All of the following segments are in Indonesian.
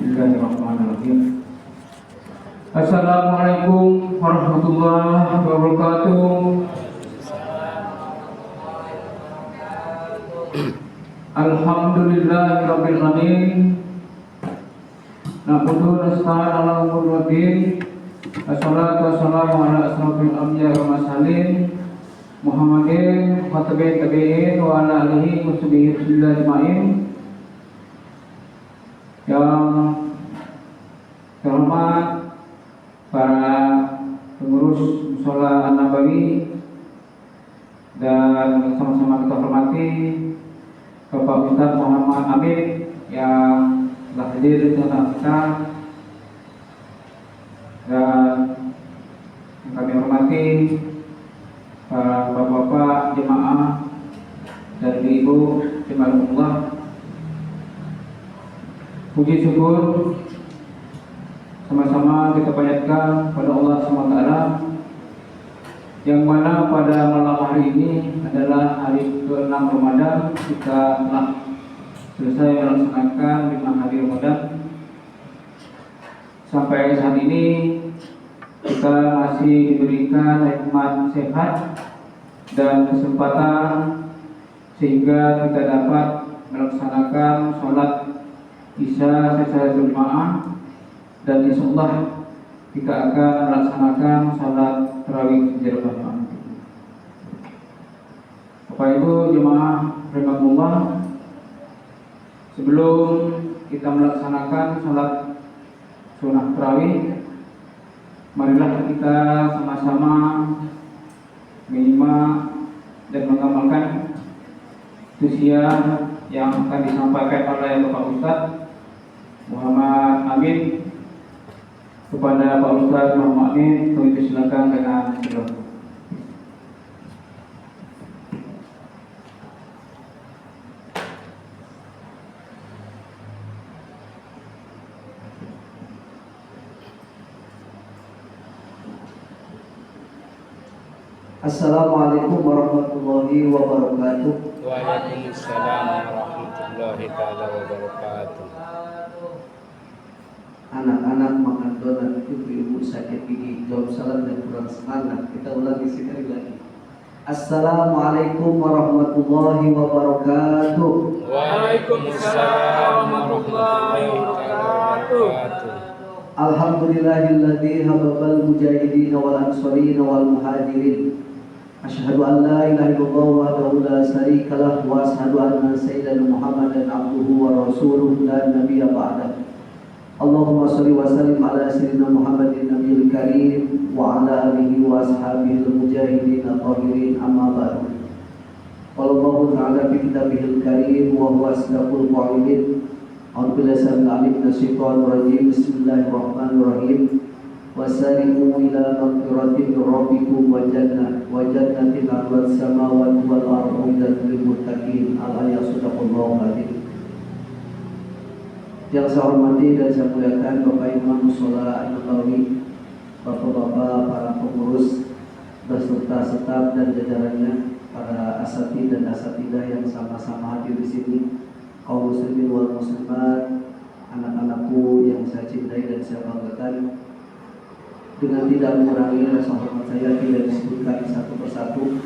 Bismillahirrahmanirrahim. Assalamualaikum warahmatullahi wabarakatuh. Alhamdulillahirabbil alamin. Nahmaduhu wa nasta'inu ala umuri din. Assalatu wassalamu ala asrofil anbiya'i wal mursalin Muhammadin wa tabi'in wa ala alihi wa sahbihi ajma'in. Yang terhormat para pengurus Mushola An-Nabawi dan sama-sama kita hormati Bapak Ustaz Muhammad Amin yang telah hadir di tengah kita, dan yang kami hormati para bapak-bapak jemaah dan ibu jemaah. Puji syukur sama-sama kita panjatkan pada Allah SWT, yang mana pada malam hari ini adalah hari ke-6 Ramadan. Kita telah selesai melaksanakan 5 hari Ramadan. Sampai saat ini kita masih diberikan nikmat sehat dan kesempatan sehingga kita dapat melaksanakan sholat Isya secara berjamaah, dan insyaallah kita akan melaksanakan salat tarawih secara berjamaah. Bapak Ibu jemaah rahimakumullah, sebelum kita melaksanakan salat sunah tarawih, marilah kita sama-sama menyimak dan mengamalkan tausiah yang akan disampaikan oleh Bapak Ustaz Muhammad Amin. Kepada Pak Ustaz Muhammad Amin, kami persilakan dengan silakan. Assalamualaikum warahmatullahi wabarakatuh. Waalaikumsalam warahmatullahi taala wabarakatuh. Anak-anak makan donat, ibu-ibu sakit gigi, jawab salam dan kurang semangat. Kita ulangi sekali lagi. Assalamualaikum warahmatullahi wabarakatuh. Waalaikumsalam warahmatullahi wabarakatuh. Alhamdulillahilladzi hababal mujahidin wal ansarin wal muhajirin. Asyhadu an la ilaha illallah wahdahu la syarika lah wa asyhadu anna sayyidana Muhammadan abduhu wa rasuluhu la nabiyya ba'dahu. Allahumma shalli wa sallim ala sayyidina Muhammadin nabiyil karim wa ala alihi wa ashabihi al-mujahidin at-tahirin, amma ba'du. Qala Allahu ta'ala fi kitabihil karim wa huwa asdaqul qa'ilin. A'udzu billahi minasyaitonir syaitonir rajim. Bismillahirrahmanirrahim. Wasari'u ila maghfiratin min rabbikum wa jannatin 'arduha as-samawati wal ardu uiddat lil muttaqin. Al-ayat sadaqallahu adzim. Yang saya hormati dan saya muliakan Bapak Imam Mushola An-Nabawi, Bapak-bapak para pengurus beserta staf dan jajarannya, para asatidz dan asatidah yang sama-sama hadir di sini, kaum muslimin wal muslimat, anak-anakku yang saya cintai dan saya banggakan. Dengan tidak mengurangi rasa hormat saya tidak disebutkan satu persatu,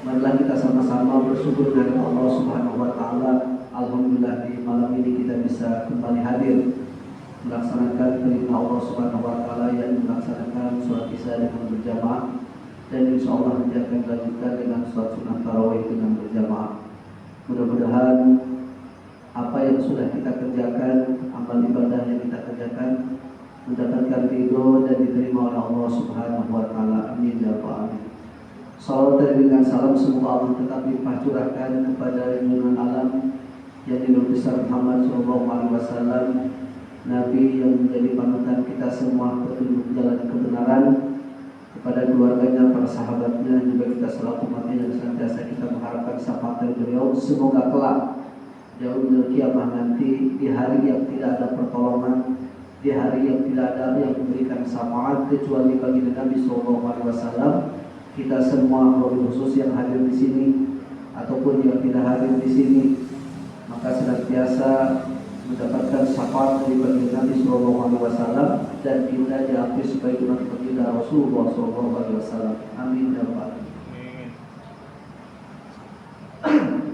marilah kita sama-sama bersyukur kepada Allah Subhanahu wa taala. Alhamdulillah di malam ini kita bisa kembali hadir melaksanakan perintah Allah Subhanahu wa taala, yang melaksanakan sholat Isya dengan berjamaah, dan insyaallah nanti akan dilanjutkan dengan sholat sunat tarawih dengan berjamaah. Mudah-mudahan apa yang sudah kita kerjakan, amal ibadah yang kita kerjakan, mendapatkan ridho dan diterima oleh Allah Subhanahu wa taala. Amin ya rabbal alamin. Salawat dengan salam semoga Allah tetap limpah curahkan kepada junjungan alam yang Nabi besar Muhammad SAW, Nabi yang menjadi panutan kita semua petunjuk jalan kebenaran, kepada keluarganya, para sahabatnya, juga kita selaku umatnya yang senantiasa kita mengharapkan syafaat dari beliau. Semoga kelak jauh dari kiamat nanti, di hari yang tidak ada pertolongan, di hari yang tidak ada yang memberikan syafaat kecuali bagi Nabi SAW, kita semua, khusus yang hadir di sini ataupun yang tidak hadir di sini, maka senantiasa mendapatkan syafaat dari baginda Nabi Sallallahu Alaihi Wasallam dan kita diakui sebagai umat baginda Rasulullah Sallallahu Alaihi Wasallam. Amin ya rabbal alamin.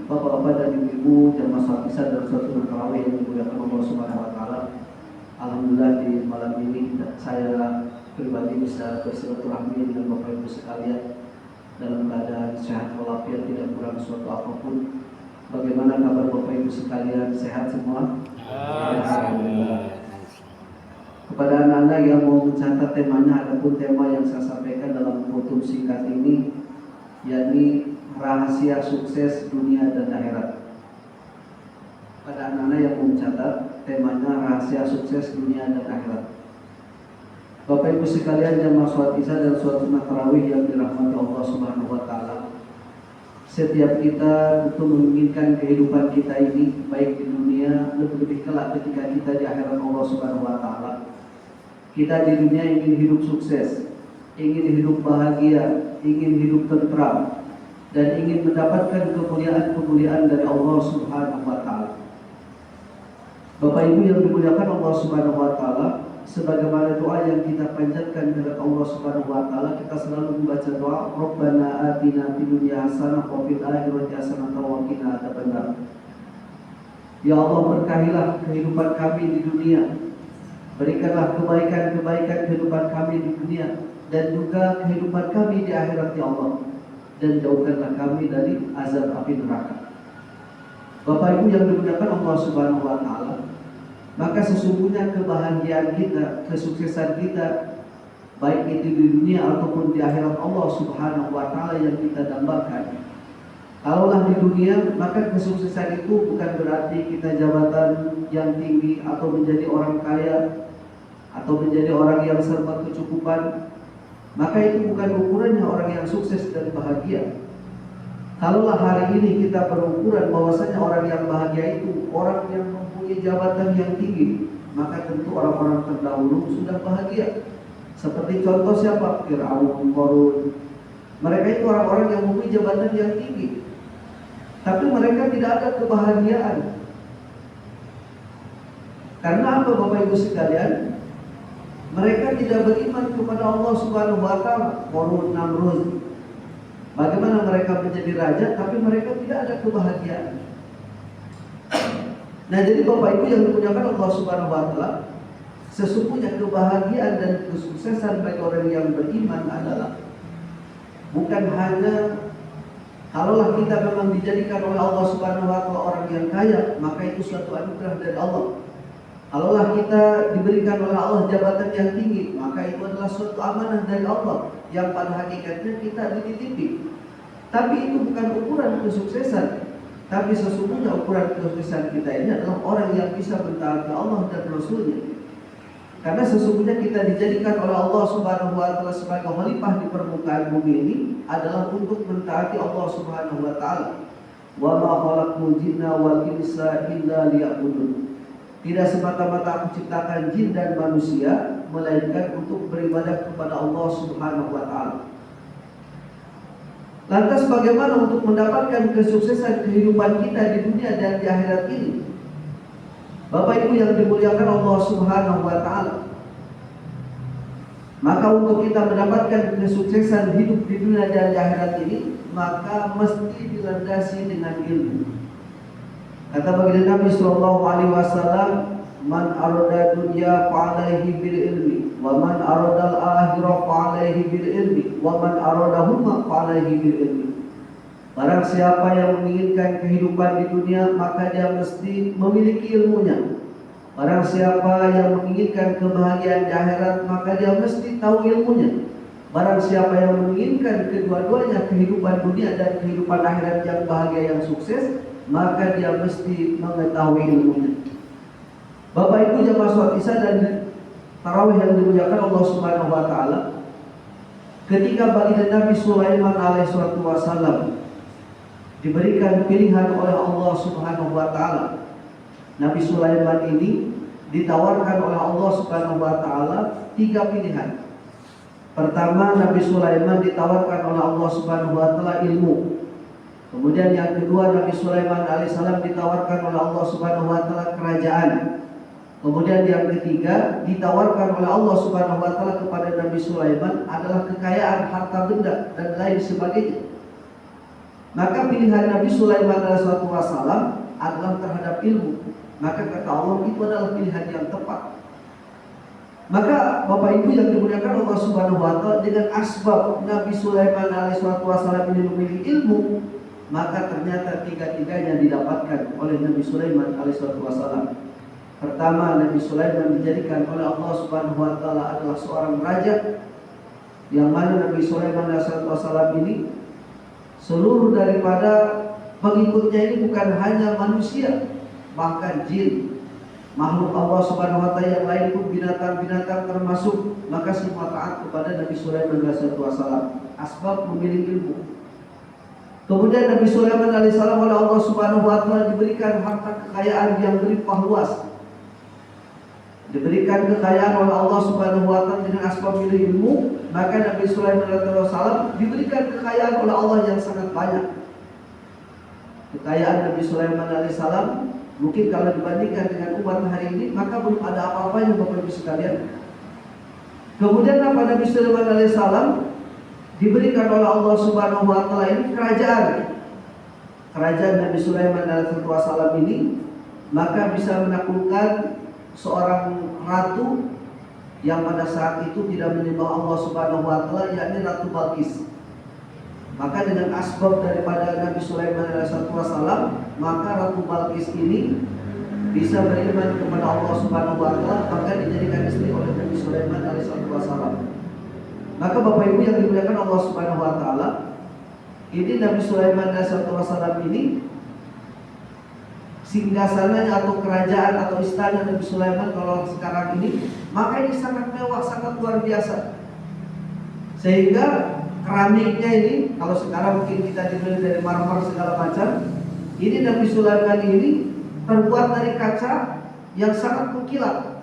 Bapak-bapak dan ibu-ibu jamaah salat Isya dan salat sunat tarawih yang dimuliakan Allah Subhanahu Wa Taala. Alhamdulillah di malam ini saya pribadi bisa bersilaturahmi dengan Bapak Ibu sekalian dalam keadaan sehat walafiat, tidak kurang suatu apapun. Bagaimana kabar Bapak Ibu sekalian, sehat semua? Alhamdulillah. Kepada anda yang mau mencatat temanya, adapun tema yang saya sampaikan dalam foto singkat ini, yakni rahasia sukses dunia dan akhirat. Pada anak-anak yang mau mencatat, temanya rahasia sukses dunia dan akhirat. Bapak Ibu sekalian jamaah salat Isya dan salat sunat tarawih yang dirahmati Allah Subhanahu Wa Taala. Setiap kita tentu menginginkan kehidupan kita ini baik di dunia, lebih kelak ketika kita di akhirat Allah Subhanahu Wa Taala. Kita di dunia ingin hidup sukses, ingin hidup bahagia, ingin hidup tentram, dan ingin mendapatkan kemuliaan-kemuliaan dari Allah Subhanahu Wa Taala. Bapak Ibu yang dimuliakan Allah Subhanahu Wa Taala, sebagaimana doa yang kita panjatkan kepada Allah Subhanahu Wa Taala, kita selalu membaca doa Rabbana atina fid dunya hasanah wa fil akhirati hasanah wa qina adzabannar. Ya Allah, berkahilah kehidupan kami di dunia, berikanlah kebaikan-kebaikan kehidupan kami di dunia dan juga kehidupan kami di akhirat ya Allah, dan jauhkanlah kami dari azab api neraka. Bapak Ibu yang dimuliakan Allah Subhanahu Wa Taala, maka sesungguhnya kebahagiaan kita, kesuksesan kita, baik itu di dunia ataupun di akhirat Allah Subhanahu Wa Taala yang kita dambakan. Kalaulah di dunia, maka kesuksesan itu bukan berarti kita jabatan yang tinggi atau menjadi orang kaya atau menjadi orang yang serba kecukupan. Maka itu bukan ukurannya orang yang sukses dan bahagia. Kalaulah hari ini kita berukuran bahwasanya orang yang bahagia itu orang yang mempunyai jabatan yang tinggi, maka tentu orang-orang terdahulu sudah bahagia. Seperti contoh siapa? Fir'aun, Qarun. Mereka itu orang-orang yang mempunyai jabatan yang tinggi, tapi mereka tidak ada kebahagiaan. Karena apa Bapak Ibu sekalian? Mereka tidak beriman kepada Allah Subhanahu Wa Taala. Qarun, Namrud, bagaimana mereka menjadi raja, tapi mereka tidak ada kebahagiaan. Nah, jadi Bapak Ibu yang dimuliakan Allah Subhanahu Wa Taala, sesungguhnya kebahagiaan dan kesuksesan bagi orang yang beriman adalah bukan hanya kalaulah kita memang dijadikan oleh Allah Subhanahu Wa Taala orang yang kaya, maka itu suatu anugerah dari Allah. Kalaulah kita diberikan oleh Allah jabatan yang tinggi, maka itu adalah suatu amanah dari Allah yang pada hakikatnya kita dititipi. Tapi itu bukan ukuran kesuksesan. Tapi sesungguhnya ukuran kesuksesan kita ini adalah orang yang bisa mentaati Allah dan Rasulnya. Karena sesungguhnya kita dijadikan oleh Allah Subhanahu Wa Taala sebagai khalifah di permukaan bumi ini adalah untuk mentaati Allah Subhanahu Wa Taala. Wa ma khalaqtul jinna wal insa illa liya'budun. Tidak semata-mata aku ciptakan jin dan manusia, melainkan untuk beribadah kepada Allah Subhanahu Wa Taala. Lantas bagaimana untuk mendapatkan kesuksesan kehidupan kita di dunia dan di akhirat ini? Bapak Ibu yang dimuliakan Allah Subhanahu Wa Taala, maka untuk kita mendapatkan kesuksesan hidup di dunia dan di akhirat ini, maka mesti dilandasi dengan ilmu. Kata baginda Nabi Sallallahu Alaihi Wasallam, man arada dunya fa'alaihi bil ilmi, wa man arada al-akhirah fa'alaihi bil ilmi, wa man aradahuma fa'alaihi bil ilmi. Barang siapa yang menginginkan kehidupan di dunia, maka dia mesti memiliki ilmunya. Barang siapa yang menginginkan kebahagiaan di akhirat, maka dia mesti tahu ilmunya. Barang siapa yang menginginkan kedua-duanya, kehidupan dunia dan kehidupan akhirat yang bahagia, yang sukses, maka dia mesti mengetahui ilmunya. Bapak Ibu jamaah salat Isya dan tarawih yang dimuliakan Allah Subhanahu Wa Taala, ketika baginda Nabi Sulaiman alaihissalatu wassalam diberikan pilihan oleh Allah Subhanahu Wa Taala, Nabi Sulaiman ini ditawarkan oleh Allah Subhanahu Wa Taala 3 pilihan. Pertama, Nabi Sulaiman ditawarkan oleh Allah Subhanahu Wa Taala ilmu. Kemudian yang kedua, Nabi Sulaiman alaihissalam ditawarkan oleh Allah Subhanahu wa taala kerajaan. Kemudian yang ketiga, ditawarkan oleh Allah Subhanahu wa taala kepada Nabi Sulaiman adalah kekayaan, harta benda dan lain sebagainya. Maka pilihan Nabi Sulaiman alaihissalam adalah terhadap ilmu. Maka kata Allah, itu adalah pilihan yang tepat. Maka Bapak Ibu yang dimuliakan Allah Subhanahu wa taala, dengan asbab Nabi Sulaiman alaihissalam ini memiliki ilmu, maka ternyata tiga-tiganya didapatkan oleh Nabi Sulaiman alaihissalam. Pertama, Nabi Sulaiman dijadikan oleh Allah Subhanahu wa taala adalah seorang raja, yang mana Nabi Sulaiman alaihissalam ini seluruh daripada pengikutnya ini bukan hanya manusia, bahkan jin, makhluk Allah Subhanahu wa taala yang lain pun, binatang-binatang termasuk, maka semua taat kepada Nabi Sulaiman alaihissalam. Asbab memiliki ilmu. Kemudian Nabi Sulaiman alaihissalam oleh Allah Subhanahu wa taala diberikan harta kekayaan yang berlimpah luas. Diberikan kekayaan oleh Allah Subhanahu wa taala dengan asbab ilmu, maka Nabi Sulaiman alaihissalam diberikan kekayaan oleh Allah yang sangat banyak. Kekayaan Nabi Sulaiman alaihissalam mungkin kalau dibandingkan dengan umat hari ini, maka belum ada apa-apanya Bapak Ibu sekalian. Kemudian apa Nabi Sulaiman alaihissalam diberikan oleh Allah Subhanahu wa taala ini kerajaan. Kerajaan Nabi Sulaiman alaihissalam ini maka bisa menaklukkan seorang ratu yang pada saat itu tidak menyembah Allah Subhanahu wa taala, yakni Ratu Balqis. Maka dengan asbab daripada Nabi Sulaiman alaihissalam, maka Ratu Balqis ini bisa beriman kepada Allah Subhanahu wa taala, maka dijadikan istri oleh Nabi Sulaiman alaihissalam. Maka Bapak Ibu yang dimuliakan Allah Subhanahu wa taala, ini Nabi Sulaiman alaihissalam ini singgasananya atau kerajaan atau istana Nabi Sulaiman kalau sekarang ini, maka ini sangat mewah, sangat luar biasa. Sehingga keramiknya ini, kalau sekarang mungkin kita dibeli dari marmer segala macam, ini Nabi Sulaiman ini terbuat dari kaca yang sangat mengkilat.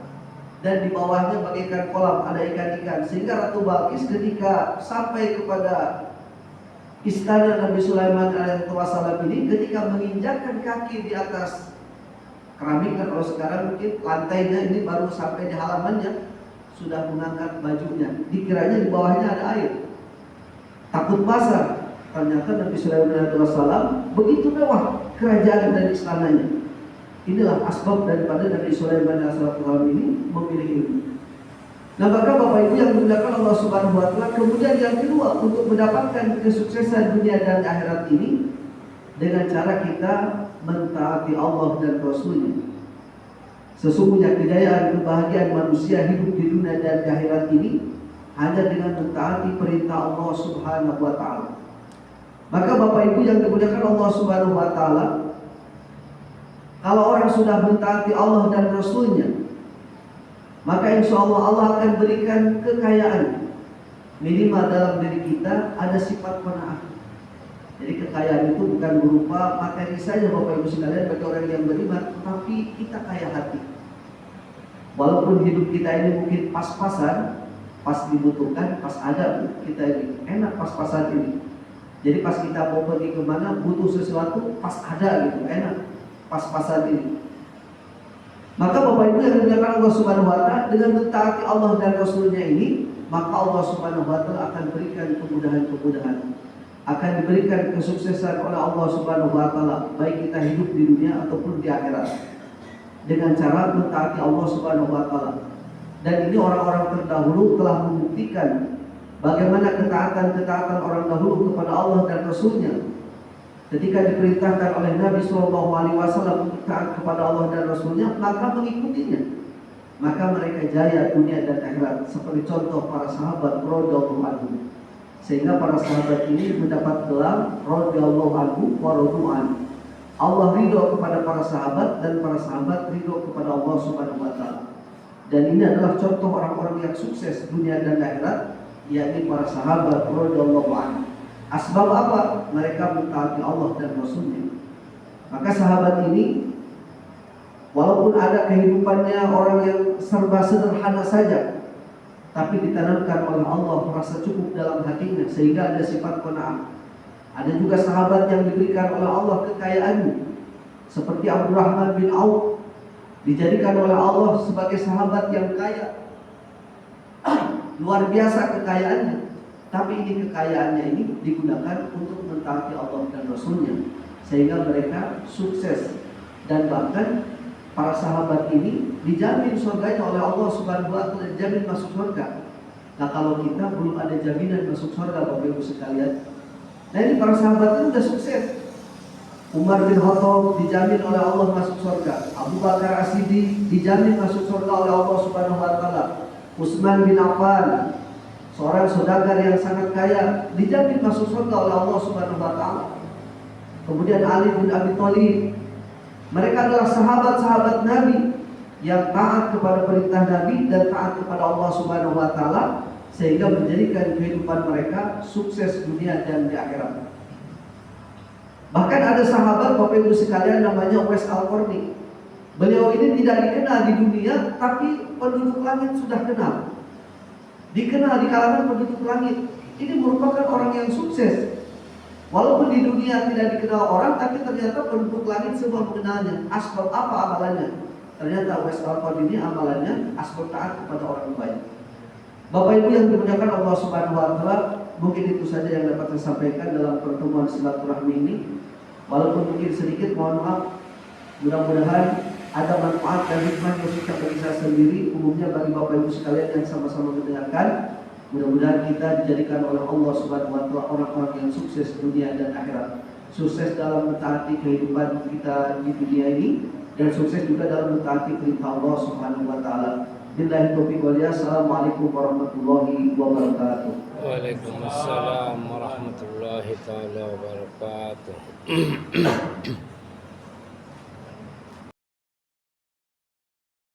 Dan di bawahnya bagaikan kolam ada ikan-ikan, sehingga Ratu Balqis ketika sampai kepada istana Nabi Sulaiman alaihissalam ini, ketika menginjakkan kaki di atas keramik, kan kalau sekarang mungkin lantainya ini baru sampai di halamannya, sudah mengangkat bajunya, dikiranya di bawahnya ada air, takut basah. Ternyata Nabi Sulaiman alaihissalam begitu mewah kerajaan dan istananya. Inilah asbab daripada Nabi Sulaiman alaihissalam ini memilih ilmu. Nah, maka Bapak Ibu yang dimuliakan Allah Subhanahu wa taala, kemudian yang kedua, untuk mendapatkan kesuksesan dunia dan akhirat ini dengan cara kita mentaati Allah dan Rasul-Nya. Sesungguhnya kejayaan kebahagiaan manusia hidup di dunia dan di akhirat ini hanya dengan mentaati perintah Allah Subhanahu wa taala. Maka Bapak Ibu yang dimuliakan Allah Subhanahu wa taala, kalau orang sudah mentaati Allah dan Rasul-Nya, maka insya Allah Allah akan berikan kekayaan. Minimal dalam diri kita ada sifat qanaah. Jadi kekayaan itu bukan berupa materi saja Bapak Ibu sekalian bagi orang yang beriman, tapi kita kaya hati. Walaupun hidup kita ini mungkin pas-pasan, pas dibutuhkan, pas ada, kita ini enak pas-pasan ini. Jadi pas kita mau pergi kemana, butuh sesuatu, pas ada gitu, enak pas-pasan ini. Maka Bapak Ibu yang dimuliakan Allah Subhanahu wa taala, dengan mentaati Allah dan Rasul-Nya ini, maka Allah Subhanahu wa taala akan berikan kemudahan-kemudahan. Akan diberikan kesuksesan oleh Allah Subhanahu wa taala, baik kita hidup di dunia ataupun di akhirat, dengan cara mentaati Allah Subhanahu wa taala. Dan ini orang-orang terdahulu telah membuktikan bagaimana ketaatan-ketaatan orang dahulu kepada Allah dan Rasul-Nya. Ketika diperintahkan oleh Nabi SAW untuk taat kepada Allah dan Rasul-Nya, maka mengikutinya. Maka mereka jaya dunia dan akhirat. Seperti contoh para sahabat radhiyallahu anhum. Sehingga para sahabat ini mendapat gelar radhiyallahu anhu wa radu anhu. Allah ridho kepada para sahabat dan para sahabat ridho kepada Allah Subhanahu wa taala. Dan ini adalah contoh orang-orang yang sukses dunia dan akhirat, yakni para sahabat radhiyallahu anhu. Asbab apa? Mereka mentaati Allah dan Rasul-Nya. Maka sahabat ini, walaupun ada kehidupannya orang yang serba sederhana saja, tapi ditanamkan oleh Allah merasa cukup dalam hatinya, sehingga ada sifat qanaah. Ada juga sahabat yang diberikan oleh Allah kekayaan, seperti Abdurrahman bin Auf, dijadikan oleh Allah sebagai sahabat yang kaya. Luar biasa kekayaannya. Tapi ini kekayaannya ini digunakan untuk mentaati Allah dan Rasulnya, sehingga mereka sukses. Dan bahkan para sahabat ini dijamin surganya oleh Allah Subhanahu wa Ta'ala, dijamin masuk surga. Nah, kalau kita belum ada jaminan masuk surga, Bapak Ibu sekalian. Nah, ini para sahabat itu sudah sukses. Umar bin Khattab dijamin oleh Allah masuk surga. Abu Bakar As-Siddiq dijamin masuk surga oleh Allah Subhanahu wa Ta'ala. Utsman bin Affan, seorang saudagar yang sangat kaya, dijamin masuk surga oleh Allah Subhanahu wa Ta'ala. Kemudian Ali bin Abi Thalib, mereka adalah sahabat-sahabat Nabi yang taat kepada perintah Nabi dan taat kepada Allah Subhanahu wa Ta'ala, sehingga menjadikan kehidupan mereka sukses dunia dan di akhirat. Bahkan ada sahabat, Bapak Ibu sekalian, namanya Uwais Al-Qarni. Beliau ini tidak dikenal di dunia, tapi penduduk langit sudah kenal. Dikenal di kalangan penduduk langit. Ini merupakan orang yang sukses. Walaupun di dunia tidak dikenal orang, tapi ternyata penduduk langit semua mengenalnya. Asbab apa amalannya? Ternyata Uwais Al-Qarni ini amalannya asbab taat kepada orang baik. Bapak Ibu yang dimuliakan Allah Subhanahu wa Ta'ala, mungkin itu saja yang dapat saya sampaikan dalam pertemuan silaturahmi ini. Walaupun mungkin sedikit, mohon maaf. Mudah-mudahan ada manfaat dan hikmah yang sudah bagi saya sendiri, umumnya bagi Bapak Ibu sekalian yang sama-sama mendengarkan. Mudah-mudahan kita dijadikan oleh Allah Subhanahu wa Ta'ala orang-orang yang sukses dunia dan akhirat. Sukses dalam mentaati kehidupan kita di dunia ini, dan sukses juga dalam mentaati perintah Allah Subhanahu wa Ta'ala. Billahi taufiq wal hidayah. Assalamualaikum warahmatullahi wabarakatuh. Waalaikumsalam warahmatullahi taala wabarakatuh.